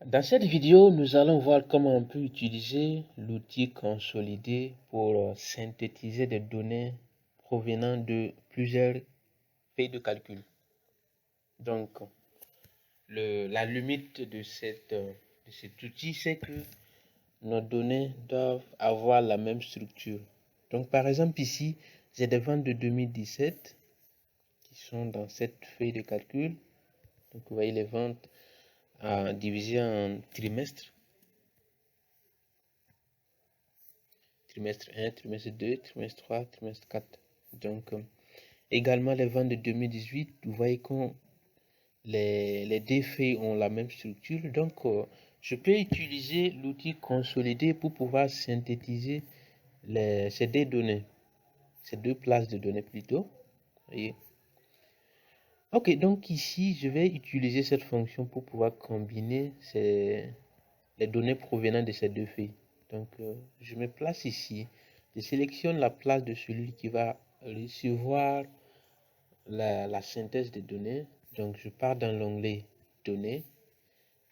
Dans cette vidéo, nous allons voir comment on peut utiliser l'outil consolidé pour synthétiser des données provenant de plusieurs feuilles de calcul. Donc, la limite de cet outil, c'est que nos données doivent avoir la même structure. Donc, par exemple, ici, j'ai des ventes de 2017 qui sont dans cette feuille de calcul. Donc, vous voyez les ventes divisées en trimestres. Trimestre 1, trimestre 2, trimestre 3, trimestre 4. Donc, également les ventes de 2018, vous voyez que les deux feuilles ont la même structure. Donc, je peux utiliser l'outil consolidé pour pouvoir synthétiser ces deux données, ces deux places de données plutôt. Voyez. Ok, donc ici, je vais utiliser cette fonction pour pouvoir combiner les données provenant de ces deux feuilles. Donc, je me place ici. Je sélectionne la place de celui qui va recevoir la synthèse des données. Donc, je pars dans l'onglet Données.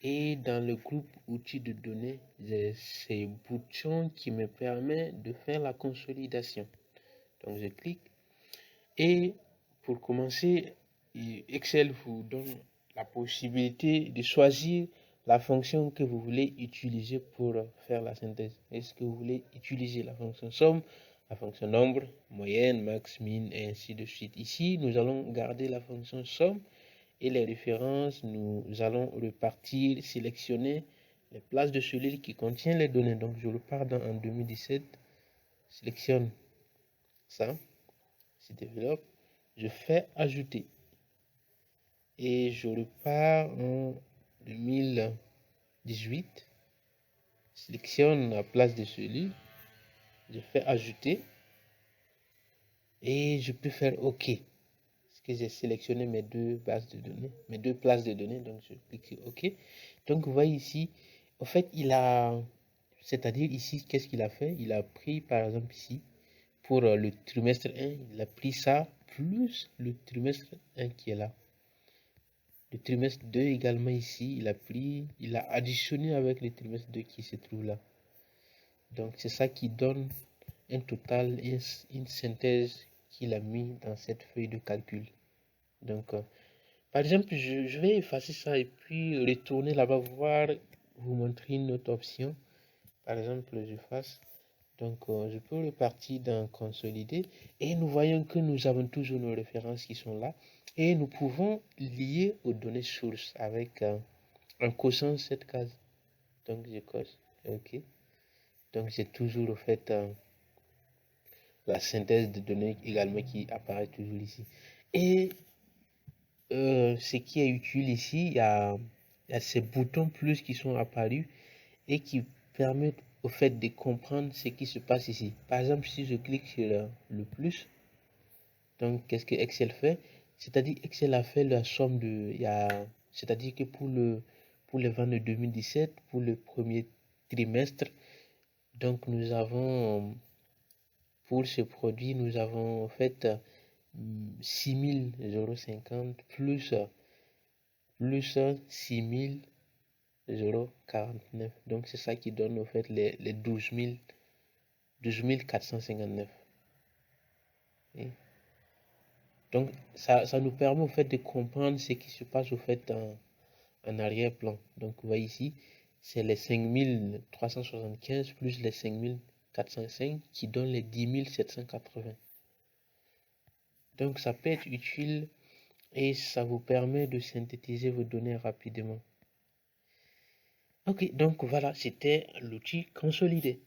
Et dans le groupe Outils de données, j'ai ces boutons qui me permettent de faire la consolidation. Donc, je clique. Et pour commencer, Excel vous donne la possibilité de choisir la fonction que vous voulez utiliser pour faire la synthèse. Est-ce que vous voulez utiliser la fonction somme, la fonction nombre, moyenne, max, min, et ainsi de suite. Ici, nous allons garder la fonction somme et les références, nous allons repartir, sélectionner les places de celui qui contient les données. Donc, je repars en 2017, sélectionne ça, c'est développe, je fais ajouter. Et je repars en 2018, sélectionne la place de celui, je fais ajouter et je peux faire OK. Parce que j'ai sélectionné mes deux bases de données, mes deux places de données, donc je clique sur OK. Donc vous voyez ici, en fait, c'est-à-dire ici, qu'est-ce qu'il a fait? Il a pris par exemple ici, pour le trimestre 1, il a pris ça plus le trimestre 1 qui est là. Le trimestre 2 également ici, il a additionné avec le trimestre 2 qui se trouve là. Donc c'est ça qui donne un total, une synthèse qu'il a mis dans cette feuille de calcul. Donc par exemple, je vais effacer ça et puis retourner là-bas voir, vous montrer une autre option. Par exemple, je fasse. Donc je peux repartir dans consolider et nous voyons que nous avons toujours nos références qui sont là et nous pouvons lier aux données sources avec en cochant cette case. Donc je coche OK. Donc j'ai toujours au fait la synthèse de données également qui apparaît toujours ici. Et ce qui est utile ici, il y a ces boutons plus qui sont apparus et qui permettent au fait de comprendre ce qui se passe ici. Par exemple, si je clique sur le plus, donc qu'est-ce que Excel fait? C'est-à-dire Excel a fait la somme de, c'est-à-dire que pour les ventes de 2017, pour le premier trimestre, donc nous avons, pour ce produit, nous avons en fait 6 000,50 € plus 6 000,49 €. Donc c'est ça qui donne en fait les 12 459. Donc ça nous permet au fait de comprendre ce qui se passe au fait en arrière-plan. Donc vous voyez ici, c'est les 5 375 plus les 5 405 qui donnent les 10 780. Donc ça peut être utile et ça vous permet de synthétiser vos données rapidement. Ok, donc voilà, c'était l'outil consolidé.